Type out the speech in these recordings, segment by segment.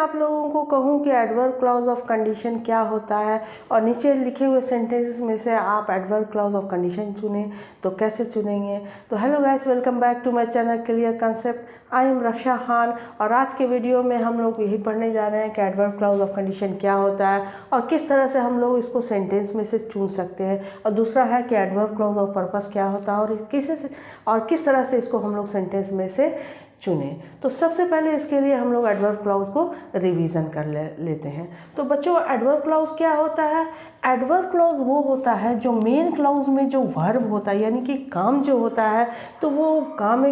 आप लोगों को कहूँ कि एडवर्ब क्लॉज ऑफ कंडीशन क्या होता है और नीचे लिखे हुए सेंटेंसेस में से आप एडवर्ब क्लॉज ऑफ कंडीशन चुनें तो कैसे चुनेंगे। तो hello guys, welcome back to my channel clear concept. I am Raksha Khan और आज के वीडियो में हम लोग यही पढ़ने जा रहे हैं कि एडवर्ब क्लॉज ऑफ कंडीशन क्या होता है और किस तरह से हम लोग इसको सेंटेंस में से चुन सकते हैं। और दूसरा है कि एडवर्ब क्लॉज ऑफ पर्पस क्या होता है और किस तरह से इसको हम लोग सेंटेंस में से चुने। तो सबसे पहले इसके लिए हम लोग एडवर्ब क्लॉज को रिवीजन कर लेते हैं। तो बच्चों, एडवर्ब क्लॉज क्या होता है? एडवर्ब क्लॉज वो होता है जो मेन क्लॉज में जो वर्ब होता है, यानी कि काम जो होता है, तो वो काम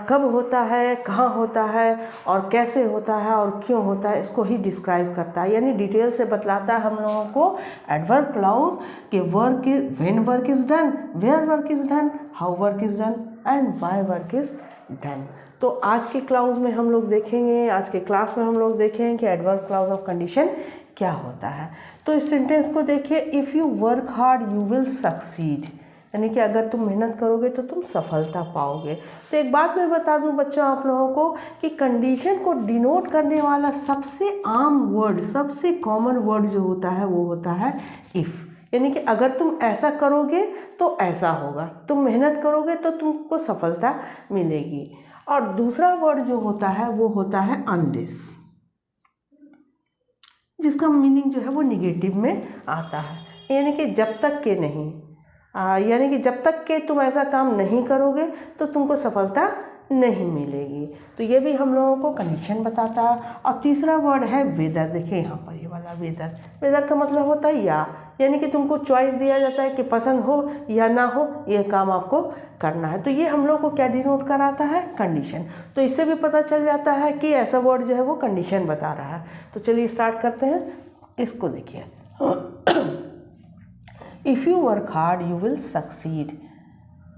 कब होता है, कहाँ होता है और कैसे होता है और क्यों होता है, इसको ही डिस्क्राइब करता है, यानी डिटेल से बतलाता है हम लोगों को एडवर्ब क्लॉज कि work is, when work is done, where work is done, how work is done and why work is done. तो आज के क्लास में हम लोग देखेंगे, आज के क्लास में हम लोग देखेंगे कि एडवर्ब क्लॉज ऑफ कंडीशन क्या होता है। तो इस सेंटेंस को देखिए, if you work hard you will succeed, यानी कि अगर तुम मेहनत करोगे तो तुम सफलता पाओगे। तो एक बात मैं बता दूं बच्चों आप लोगों को कि कंडीशन को डिनोट करने वाला सबसे आम वर्ड, सबसे कॉमन वर्ड जो होता है वो होता है इफ़, यानी कि अगर तुम ऐसा करोगे तो ऐसा होगा, तुम मेहनत करोगे तो तुमको सफलता मिलेगी। और दूसरा वर्ड जो होता है वो होता है अनलेस, जिसका मीनिंग जो है वो निगेटिव में आता है, यानी कि जब तक के नहीं, यानी कि जब तक के तुम ऐसा काम नहीं करोगे तो तुमको सफलता नहीं मिलेगी। तो ये भी हम लोगों को कंडीशन बताता है। और तीसरा वर्ड है वेदर। देखिए यहाँ पर ये वाला वेदर, वेदर का मतलब होता है या, यानी कि तुमको चॉइस दिया जाता है कि पसंद हो या ना हो ये काम आपको करना है। तो ये हम लोग को क्या डिनोट कराता है? कंडीशन। तो इससे भी पता चल जाता है कि ऐसा वर्ड जो है वो कंडीशन बता रहा है। तो चलिए स्टार्ट करते हैं। इसको देखिए, if you work hard you will succeed.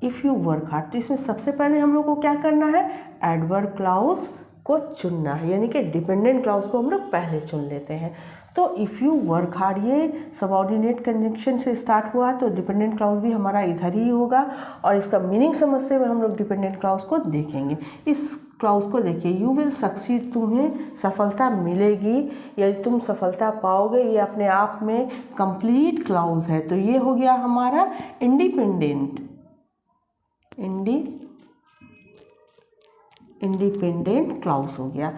If you work hard, तो इसमें सबसे पहले हम लोग को क्या करना है? एडवर्ब क्लॉज को चुनना है, यानी कि डिपेंडेंट क्लॉज को हम लोग पहले चुन लेते हैं। तो इफ़ यू वर्क हार्ड ये सबऑर्डिनेट कंजंक्शन से स्टार्ट हुआ है, तो डिपेंडेंट क्लॉज भी हमारा इधर ही होगा। और इसका मीनिंग समझते हुए हम लोग डिपेंडेंट क्लॉज को देखेंगे। इस क्लॉज को देखिए, यू विल सक्सीड, तुम्हें सफलता मिलेगी या तुम सफलता पाओगे, ये अपने आप में कंप्लीट क्लॉज है। तो ये हो गया हमारा इंडिपेंडेंट क्लॉज हो गया।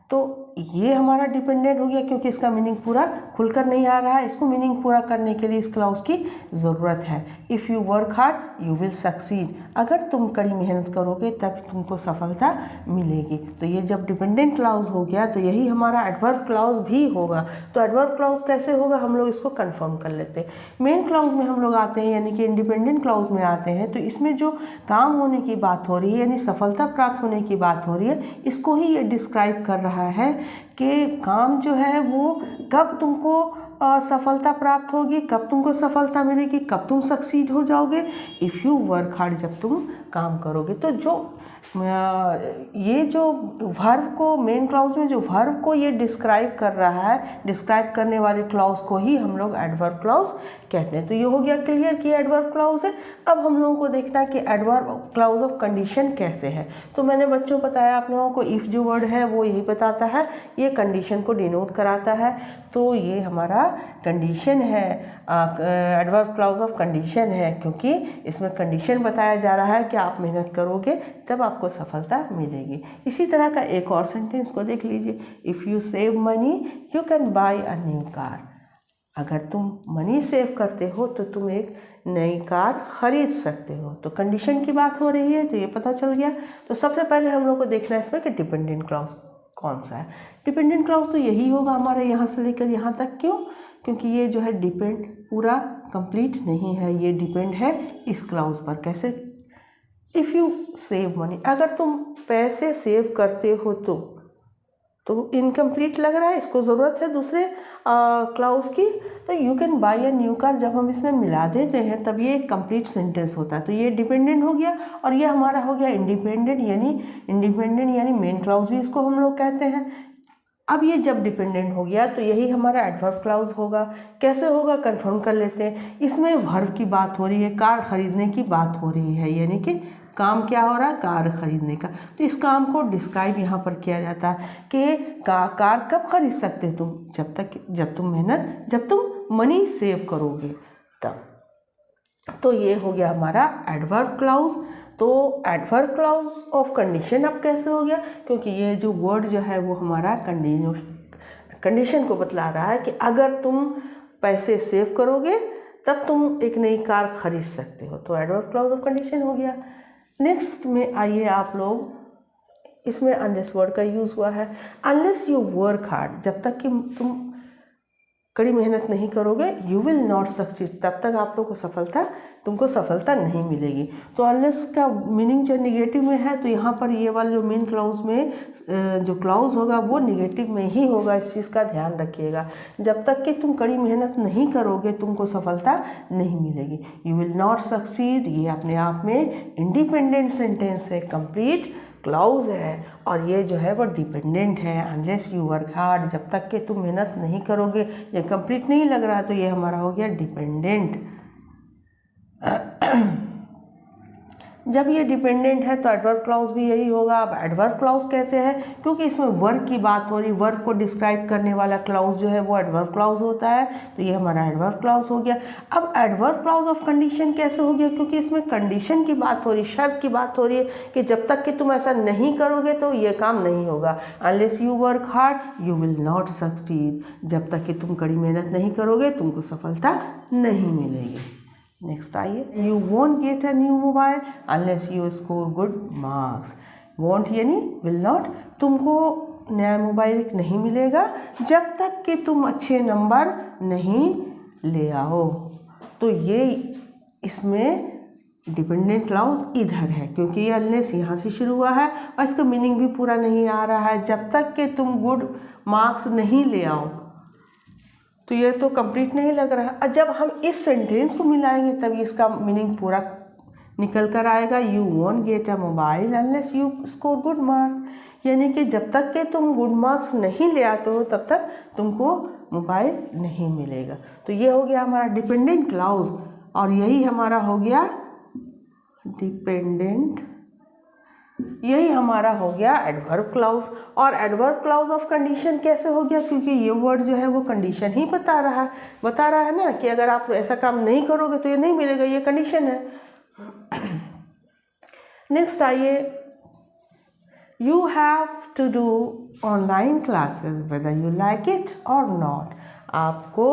तो ये हमारा डिपेंडेंट हो गया क्योंकि इसका मीनिंग पूरा खुलकर नहीं आ रहा है। इसको मीनिंग पूरा करने के लिए इस क्लॉज की ज़रूरत है। If you work hard you will succeed, अगर तुम कड़ी मेहनत करोगे तब तुमको सफलता मिलेगी। तो ये जब डिपेंडेंट क्लॉज हो गया तो यही हमारा एडवर्ब क्लॉज भी होगा। तो एडवर्ब क्लॉज कैसे होगा हम लोग इसको कंफर्म कर लेते हैं। मेन क्लॉज में हम लोग आते हैं, यानी कि इंडिपेंडेंट क्लॉज में आते हैं। तो इसमें जो काम होने की बात हो रही है, यानी सफलता प्राप्त होने की बात हो रही है, इसको ही ये डिस्क्राइब कर रहा है कि काम जो है वो कब तुमको सफलता प्राप्त होगी, कब तुमको सफलता मिलेगी, कब तुम सक्सीड हो जाओगे। इफ़ यू वर्क हार्ड, जब तुम काम करोगे। तो ये जो वर्ब को, मेन क्लॉज में जो वर्ब को ये डिस्क्राइब कर रहा है, डिस्क्राइब करने वाले क्लॉज को ही हम लोग एडवर्ब क्लॉज कहते हैं। तो ये हो गया क्लियर कि एडवर्ब क्लॉज है। अब हम लोगों को देखना है कि एडवर्ब क्लॉज ऑफ कंडीशन कैसे है। तो मैंने बच्चों बताया आप लोगों को, इफ़ जो वर्ड है वो यही बताता है, ये कंडीशन को डिनोट कराता है। तो ये हमारा कंडीशन है, एडवर्ब क्लॉज ऑफ कंडीशन है, क्योंकि इसमें कंडीशन बताया जा रहा है कि आप मेहनत करोगे तब आपको सफलता मिलेगी। इसी तरह का एक और सेंटेंस को देख लीजिए, if you save money you can buy a new car. अगर तुम मनी सेव करते हो तो तुम एक नई कार खरीद सकते हो। तो कंडीशन की बात हो रही है, तो ये पता चल गया। तो सबसे पहले हम लोग को देखना है इसमें कि डिपेंडेंट क्लॉज कौन सा है। डिपेंडेंट क्लॉज तो यही होगा हमारे यहाँ से लेकर यहाँ तक। क्यों? क्योंकि ये जो है डिपेंड पूरा कंप्लीट नहीं है, ये डिपेंड है इस क्लॉज पर। कैसे? इफ़ यू सेव मनी, अगर तुम पैसे सेव करते हो तो इनकम्प्लीट लग रहा है, इसको ज़रूरत है दूसरे क्लॉज की। तो you can buy a new car, जब हम इसमें मिला देते हैं तब ये एक कंप्लीट सेंटेंस होता है। तो ये डिपेंडेंट हो गया और ये हमारा हो गया इंडिपेंडेंट, यानी मेन क्लॉज भी इसको हम लोग कहते हैं। अब ये जब डिपेंडेंट हो गया तो यही हमारा एडवर्ब क्लॉज होगा। कैसे होगा कंफर्म कर लेते हैं। इसमें वर्ब की बात हो रही है, कार खरीदने की बात हो रही है, यानी कि काम क्या हो रहा है, कार खरीदने का। तो इस काम को डिस्क्राइब यहाँ पर किया जाता है कि कार कब खरीद सकते तुम, जब तुम मनी सेव करोगे तब। तो ये हो गया हमारा एडवर्ब क्लाउज। तो एडवर्ब क्लाउज ऑफ कंडीशन अब कैसे हो गया, क्योंकि ये जो वर्ड जो है वो हमारा कंडीशन को बतला रहा है कि अगर तुम पैसे सेव करोगे तब तुम एक नई कार खरीद सकते हो। तो एडवर्ब क्लाउज ऑफ कंडीशन हो गया। नेक्स्ट में आइए आप लोग, इसमें अनलेस वर्ड का यूज़ हुआ है। अनलेस यू वर्क हार्ड, जब तक कि तुम कड़ी मेहनत नहीं करोगे, यू विल नॉट सक्सीड, तब तक आप लोग को तुमको सफलता नहीं मिलेगी। तो अनलेस का मीनिंग जो निगेटिव में है, तो यहाँ पर ये वाला जो मेन क्लाउज में जो क्लाउज होगा वो निगेटिव में ही होगा, इस चीज़ का ध्यान रखिएगा। जब तक कि तुम कड़ी मेहनत नहीं करोगे तुमको सफलता नहीं मिलेगी। यू विल नॉट सक्सीड, ये अपने आप में इंडिपेंडेंट सेंटेंस है, कंप्लीट क्लाउज है, और ये जो है वो डिपेंडेंट है। अनलेस यू वर्क हार्ड, जब तक कि तुम मेहनत नहीं करोगे, ये कंप्लीट नहीं लग रहा, तो ये हमारा हो गया डिपेंडेंट। जब ये डिपेंडेंट है तो एडवर्ब क्लाउज भी यही होगा। अब एडवर्ब क्लाउज कैसे है, क्योंकि इसमें वर्क की बात हो रही, वर्क को डिस्क्राइब करने वाला क्लाउज जो है वो एडवर्ब क्लाउज होता है, तो ये हमारा एडवर्ब क्लाउज हो गया। अब एडवर्ब क्लाउज ऑफ कंडीशन कैसे हो गया, क्योंकि इसमें कंडीशन की बात हो रही, शर्त की बात हो रही है कि जब तक कि तुम ऐसा नहीं करोगे तो ये काम नहीं होगा। Unless you work hard you will not succeed, जब तक कि तुम कड़ी मेहनत नहीं करोगे तुमको सफलता नहीं मिलेगी। नेक्स्ट आइए, you want get a new mobile unless you score good marks. Want यानी विल नॉट, तुमको नया मोबाइल नहीं मिलेगा जब तक कि तुम अच्छे नंबर नहीं ले आओ। तो ये इसमें डिपेंडेंट क्लाउज इधर है, क्योंकि ये अनलेस यहाँ से शुरू हुआ है और इसका मीनिंग भी पूरा नहीं आ रहा है। जब तक कि तुम गुड मार्क्स नहीं ले आओ, तो ये तो कंप्लीट नहीं लग रहा है। जब हम इस सेंटेंस को मिलाएंगे तभी इसका मीनिंग पूरा निकल कर आएगा। You want get a mobile unless you score good marks, यानी कि जब तक कि तुम गुड मार्क्स नहीं ले आते हो तब तक तुमको मोबाइल नहीं मिलेगा। तो ये हो गया हमारा डिपेंडेंट क्लाउज, और यही हमारा हो गया डिपेंडेंट, यही हमारा हो गया एडवर्ब क्लाउज। और एडवर्ब क्लाउज ऑफ कंडीशन कैसे हो गया, क्योंकि ये वर्ड जो है वो कंडीशन ही बता रहा है ना, कि अगर आप ऐसा काम नहीं करोगे तो ये नहीं मिलेगा, ये कंडीशन है। नेक्स्ट आइए, you have to do online classes whether you like it और नॉट। आपको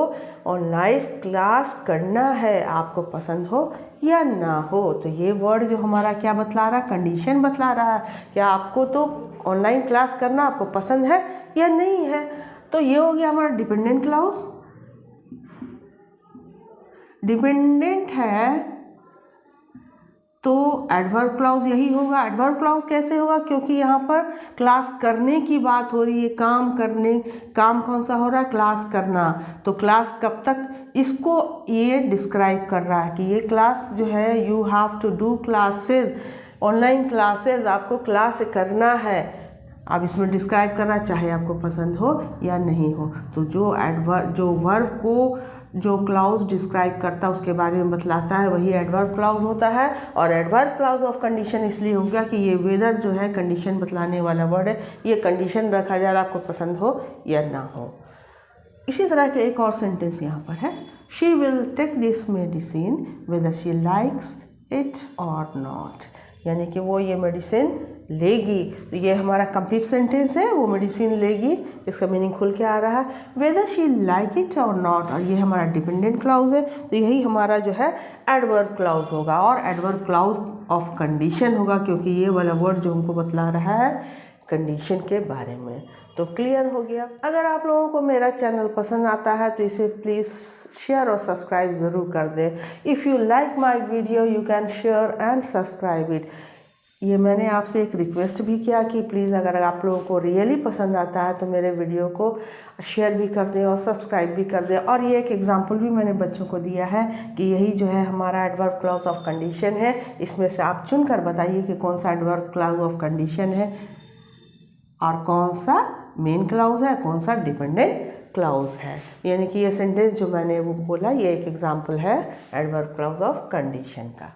ऑनलाइन क्लास करना है, आपको पसंद हो या ना हो। तो ये वर्ड जो हमारा क्या बतला रहा है, कंडीशन बतला रहा है कि आपको तो ऑनलाइन क्लास करना आपको पसंद है या नहीं है। तो ये हो गया हमारा डिपेंडेंट क्लाउज। डिपेंडेंट है तो एडवर्ब क्लाउज यही होगा। एडवर्ब क्लाउज कैसे होगा, क्योंकि यहाँ पर क्लास करने की बात हो रही है, काम कौन सा हो रहा है, क्लास करना। तो क्लास कब तक, इसको ये डिस्क्राइब कर रहा है कि ये क्लास जो है, you have to do classes, online classes आपको क्लास करना है। अब इसमें डिस्क्राइब करना, चाहे आपको पसंद हो या नहीं हो। तो जो वर्ब को जो क्लाउज डिस्क्राइब करता है उसके बारे में बतलाता है, वही एडवर्ब क्लाउज होता है। और एडवर्ब क्लाउज ऑफ कंडीशन इसलिए हो गया कि ये वेदर जो है कंडीशन बतलाने वाला वर्ड है, ये कंडीशन रखा जा रहा है, आपको पसंद हो या ना हो। इसी तरह के एक और सेंटेंस यहाँ पर है, she will take this medicine whether she likes it और नॉट, यानी कि वो ये मेडिसिन लेगी। तो ये हमारा कंप्लीट सेंटेंस है, वो मेडिसिन लेगी, इसका मीनिंग खुल के आ रहा है, वेदर शी लाइक इट और नॉट। और ये हमारा डिपेंडेंट क्लाउज है, तो यही हमारा जो है एडवर्ब क्लाउज होगा और एडवर्ब क्लाउज ऑफ कंडीशन होगा, क्योंकि ये वाला वर्ड जो हमको बतला रहा है कंडीशन के बारे में। तो क्लियर हो गया। अगर आप लोगों को मेरा चैनल पसंद आता है तो इसे प्लीज़ शेयर और सब्सक्राइब ज़रूर कर दें। If you like my video you can share and subscribe it. ये मैंने आपसे एक रिक्वेस्ट भी किया कि प्लीज़ अगर आप लोगों को रियली पसंद आता है तो मेरे वीडियो को शेयर भी कर दें और सब्सक्राइब भी कर दें। और ये एक एग्जांपल भी मैंने बच्चों को दिया है कि यही जो है हमारा एडवर्ब क्लाउज ऑफ कंडीशन है। इसमें से आप चुन कर बताइए कि कौन सा एडवर्ब क्लाउज ऑफ कंडीशन है और कौन सा मेन क्लाउज है, कौन सा डिपेंडेंट क्लाउज है। यानी कि ये सेंटेंस जो मैंने वो बोला, ये एक एग्जांपल है एडवर्ब क्लाउज ऑफ कंडीशन का।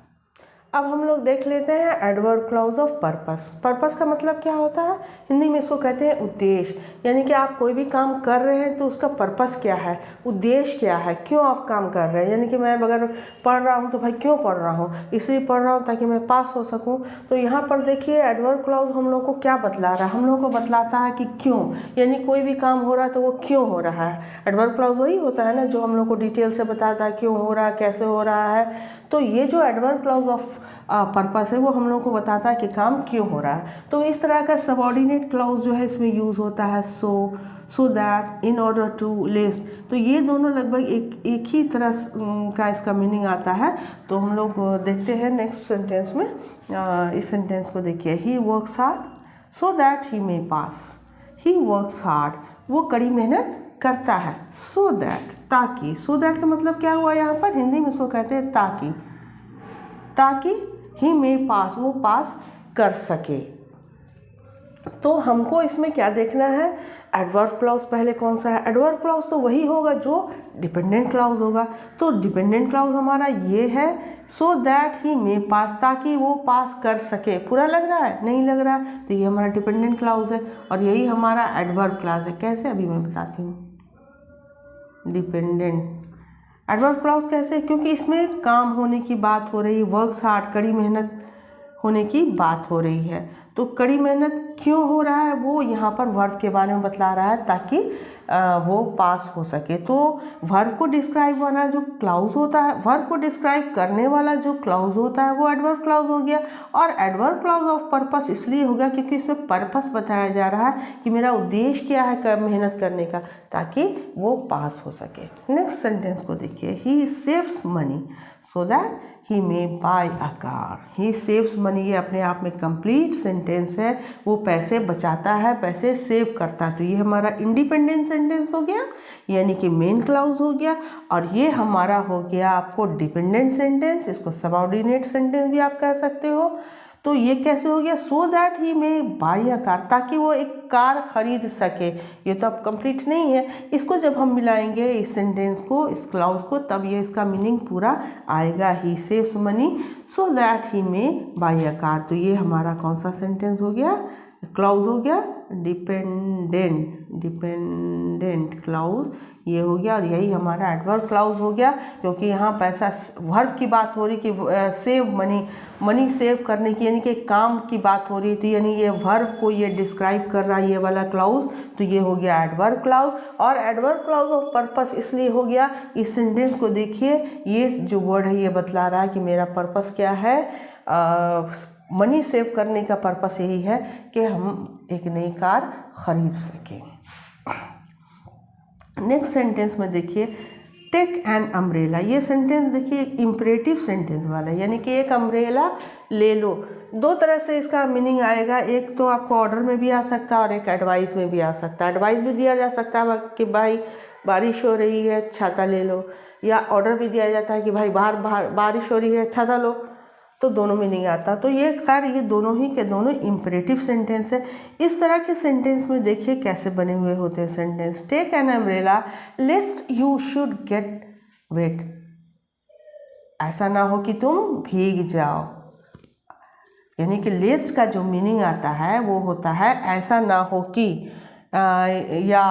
अब हम लोग देख लेते हैं adverb clause of purpose. Purpose का मतलब क्या होता है, हिंदी में इसको कहते हैं उद्देश्य। यानी कि आप कोई भी काम कर रहे हैं तो उसका पर्पस क्या है, उद्देश्य क्या है, क्यों आप काम कर रहे हैं। यानी कि मैं अगर पढ़ रहा हूँ तो भाई क्यों पढ़ रहा हूँ, इसलिए पढ़ रहा हूँ ताकि मैं पास हो सकूँ। तो यहाँ पर देखिए एडवर्ब क्लॉज हम लोग को क्या बतला रहा है, हम लोग को बतलाता है कि क्यों, यानी कोई भी काम हो रहा है तो वो क्यों हो रहा है। एडवर्ब क्लॉज वही होता है ना जो हम लोग को डिटेल से बताता है क्यों हो रहा है, कैसे हो रहा है। तो ये जो एडवर्ब क्लॉज ऑफ पर्पस है वो हम लोग को बताता है कि काम क्यों हो रहा है। तो इस तरह का सबऑर्डिनेट क्लॉज जो है इसमें यूज़ होता है so that, in order to, lest. तो ये दोनों लगभग एक ही तरह का इसका मीनिंग आता है। तो हम लोग देखते हैं नेक्स्ट सेंटेंस में। इस सेंटेंस को देखिए, he works hard so that he may pass. He works hard, वो कड़ी मेहनत करता है, सो दैट, ताकि। सो दैट का मतलब क्या हुआ यहाँ पर, हिंदी में इसको कहते हैं ताकि, ताकि ही में पास, वो पास कर सके। तो हमको इसमें क्या देखना है, एडवर्ब क्लॉज पहले कौन सा है। एडवर्ब क्लॉज तो वही होगा जो डिपेंडेंट क्लॉज होगा। तो डिपेंडेंट क्लॉज हमारा ये है, सो दैट ही मे पास, ताकि वो पास कर सके। पूरा लग रहा है, नहीं लग रहा है, तो ये हमारा डिपेंडेंट क्लॉज है और यही हमारा एडवर्ब क्लॉज है। कैसे, अभी मैं बताती हूँ। डिपेंडेंट एडवर्ब क्लॉज कैसे, क्योंकि इसमें काम होने की बात हो रही है, वर्क्स हार्ड, कड़ी मेहनत होने की बात हो रही है। तो कड़ी मेहनत क्यों हो रहा है वो यहाँ पर वर्ब के बारे में बतला रहा है ताकि वो पास हो सके। तो वर्ब को डिस्क्राइब वाला जो क्लॉज होता है, वर्ब को डिस्क्राइब करने वाला जो क्लॉज होता है वो एडवर्ब क्लॉज हो गया। और एडवर्ब क्लॉज ऑफ पर्पस इसलिए हो गया क्योंकि इसमें पर्पस बताया जा रहा है कि मेरा उद्देश्य क्या है मेहनत करने का, ताकि वो पास हो सके। नेक्स्ट सेंटेंस को देखिए, he saves money so that he may buy a car. He saves money, ये अपने आप में कंप्लीट सेंटेंस है। वो पैसे बचाता है, पैसे सेव करता है। तो ये हमारा इंडिपेंडेंट सेंटेंस हो गया, यानी कि मेन क्लॉज हो गया। और ये हमारा हो गया आपको डिपेंडेंट सेंटेंस, इसको सबऑर्डिनेट सेंटेंस भी आप कह सकते हो। तो ये कैसे हो गया, सो दैट ही में बाय अ कार, ताकि वो एक कार खरीद सके। ये तो अब कंप्लीट नहीं है, इसको जब हम मिलाएंगे इस सेंटेंस को, इस क्लॉज को, तब ये इसका मीनिंग पूरा आएगा। ही सेव्स मनी सो दैट ही में बाय अ कार। तो ये हमारा कौन सा सेंटेंस हो गया, क्लॉज हो गया डिपेंडेंट क्लॉज, ये हो गया। और यही हमारा एडवर्ब क्लॉज हो गया, क्योंकि यहाँ पैसा वर्ब की बात हो रही कि सेव मनी, मनी सेव करने की, यानी कि काम की बात हो रही थी, यानी ये वर्ब को ये डिस्क्राइब कर रहा है ये वाला क्लॉज। तो ये हो गया एडवर्ब क्लॉज। और एडवर्ब क्लॉज ऑफ पर्पस इसलिए हो गया, इस सेंटेंस को देखिए, ये जो वर्ड है ये बतला रहा है कि मेरा पर्पस क्या है, मनी सेव करने का पर्पस यही है कि हम एक नई कार खरीद सकें। नेक्स्ट सेंटेंस में देखिए, टेक एन अम्ब्रेला। ये सेंटेंस देखिए इम्परेटिव सेंटेंस वाला है, यानी कि एक अम्ब्रेला ले लो। दो तरह से इसका मीनिंग आएगा, एक तो आपको ऑर्डर में भी आ सकता है और एक एडवाइस में भी आ सकता है। एडवाइस भी दिया जा सकता है कि भाई बारिश हो रही है छाता ले लो, या ऑर्डर भी दिया जाता है कि भाई बाहर बारिश हो रही है छाता लो। तो दोनों मीनिंग आता। तो ये खैर ये दोनों ही के दोनों इम्परेटिव सेंटेंस है। इस तरह के सेंटेंस में देखिए कैसे बने हुए होते हैं sentence. Take an umbrella lest you should get wet, ऐसा ना हो कि तुम भीग जाओ। यानी कि लेस्ट का जो मीनिंग आता है वो होता है ऐसा ना हो कि, या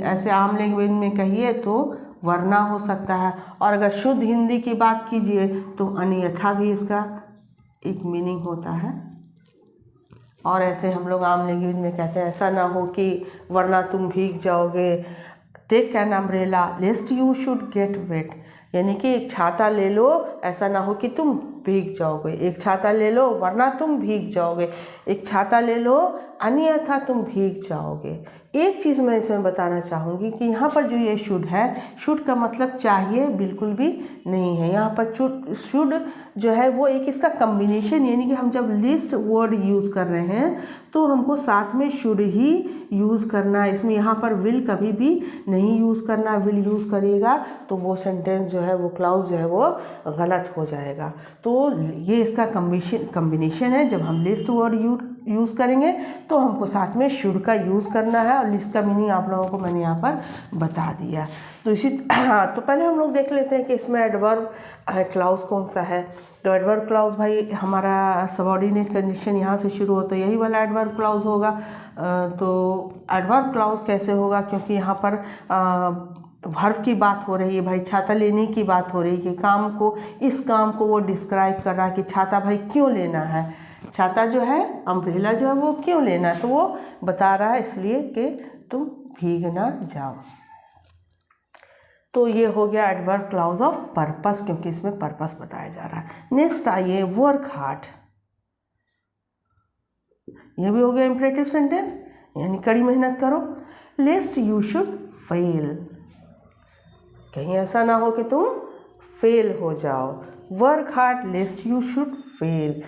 ऐसे आम लैंग्वेज में कहिए तो वरना हो सकता है। और अगर शुद्ध हिंदी की बात कीजिए तो अन्यथा भी इसका एक मीनिंग होता है। और ऐसे हम लोग आम लैंग्वेज में कहते हैं ऐसा ना हो कि वरना तुम भीग जाओगे। Take an umbrella lest you should get wet, यानी कि एक छाता ले लो, ऐसा ना हो कि तुम भीग जाओगे। एक छाता ले लो वरना तुम भीग जाओगे। एक छाता ले लो अन्यथा तुम भीग जाओगे। एक चीज़ मैं इसमें बताना चाहूँगी कि यहाँ पर जो ये शुड है, शुड का मतलब चाहिए बिल्कुल भी नहीं है। यहाँ पर शुड जो है वो एक इसका कम्बिनेशन, यानी कि हम जब लिस्ट वर्ड यूज़ कर रहे हैं तो हमको साथ में शुड ही यूज़ करना है। इसमें यहाँ पर विल कभी भी नहीं यूज़ करना। विल यूज़ करिएगा तो वो सेंटेंस जो है वो क्लॉज जो है वो गलत हो जाएगा। तो ये इसका कम्बिनेशन है। जब हम लिस्ट वर्ड यूज़ करेंगे तो हमको साथ में शुड का यूज़ करना है, और और लिस्ट का मीनिंग आप लोगों को मैंने यहाँ पर बता दिया। तो इसी तो पहले हम लोग देख लेते हैं कि इसमें एडवर्ब क्लाउज कौन सा है। तो एडवर्ब क्लाउज भाई हमारा सबऑर्डिनेट कंडीशन यहाँ से शुरू हो तो यही वाला एडवर्ब क्लाउज होगा। तो एडवर्ब क्लाउज कैसे होगा, क्योंकि यहाँ पर वर्ब की बात हो रही है भाई, छाता लेने की बात हो रही है कि काम को, इस काम को वो डिस्क्राइब कर रहा है कि छाता भाई क्यों लेना है, छाता जो है, अम्ब्रेला जो है वो क्यों लेना है। तो वो बता रहा है इसलिए कि तुम भीग ना जाओ। तो ये हो गया एडवर्ब क्लाउज ऑफ पर्पस, क्योंकि इसमें पर्पस बताया जा रहा है। नेक्स्ट आइए वर्क हार्ड, ये भी हो गया इम्परेटिव सेंटेंस, यानी कड़ी मेहनत करो। लेस्ट यू शुड फेल, कहीं ऐसा ना हो कि तुम फेल हो जाओ। Work hard लेस्ट you should fail,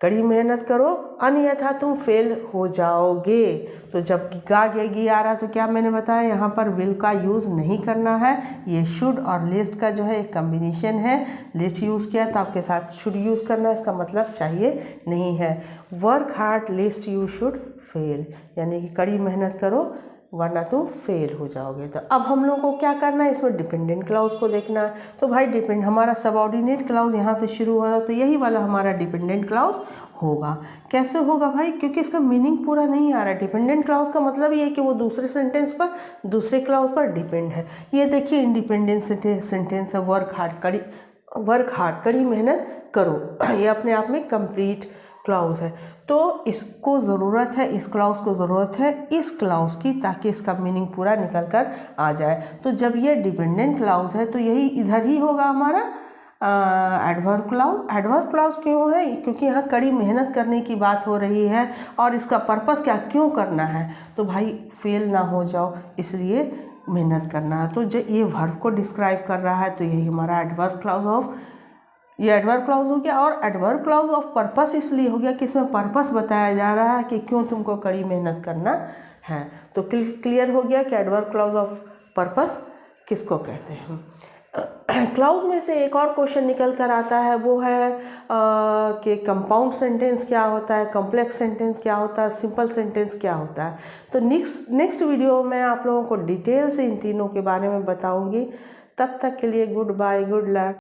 कड़ी मेहनत करो अन्यथा तुम फेल हो जाओगे। तो जब गा गी आ रहा तो क्या मैंने बताया, यहाँ पर विल का यूज़ नहीं करना है। ये शुड और लेस्ट का जो है एक कम्बिनेशन है। लेस्ट यूज़ किया तो आपके साथ शुड यूज़ करना है, इसका मतलब चाहिए नहीं है। Work hard लेस्ट you should fail, यानी कि कड़ी मेहनत करो वरना तुम फेल हो जाओगे। तो अब हम लोग को क्या करना है, इसमें डिपेंडेंट क्लाउज को देखना है। तो भाई डिपेंड, हमारा सबऑर्डिनेट क्लाउज यहाँ से शुरू हुआ तो यही वाला हमारा डिपेंडेंट क्लाउज होगा। कैसे होगा भाई, क्योंकि इसका मीनिंग पूरा नहीं आ रहा है। डिपेंडेंट क्लाउज का मतलब ये है कि वो दूसरे सेंटेंस पर, दूसरे क्लाउज पर डिपेंड है। ये देखिए इंडिपेंडेंट सेंटेंस है, वर्क हार्ड कड़ी मेहनत करो, ये अपने आप में कंप्लीट क्लाउज है। तो इसको ज़रूरत है, इस क्लाउज को ज़रूरत है इस क्लाउज की, ताकि इसका मीनिंग पूरा निकल कर आ जाए। तो जब ये डिपेंडेंट क्लाउज है तो यही इधर ही होगा हमारा एडवर्ब क्लाउज। एडवर्ब क्लाउज क्यों है, क्योंकि यहाँ कड़ी मेहनत करने की बात हो रही है और इसका पर्पस क्या, क्यों करना है, तो भाई फेल ना हो जाओ इसलिए मेहनत करना है। तो जो ये वर्ब को डिस्क्राइब कर रहा है तो यही हमारा एडवर्ब क्लाउज ऑफ, ये एडवर्ब क्लाउज हो गया। और एडवर्ब क्लाउज ऑफ पर्पस इसलिए हो गया कि इसमें पर्पस बताया जा रहा है कि क्यों तुमको कड़ी मेहनत करना है। तो क्लियर हो गया कि एडवर्ब क्लाउज ऑफ पर्पस किसको कहते हैं। क्लाउज में से एक और क्वेश्चन निकल कर आता है, वो है कि कंपाउंड सेंटेंस क्या होता है, कॉम्प्लेक्स सेंटेंस क्या होता है, सिंपल सेंटेंस क्या होता है। तो नेक्स्ट वीडियो में आप लोगों को डिटेल से इन तीनों के बारे में बताऊंगी। तब तक के लिए गुड बाय, गुड लक।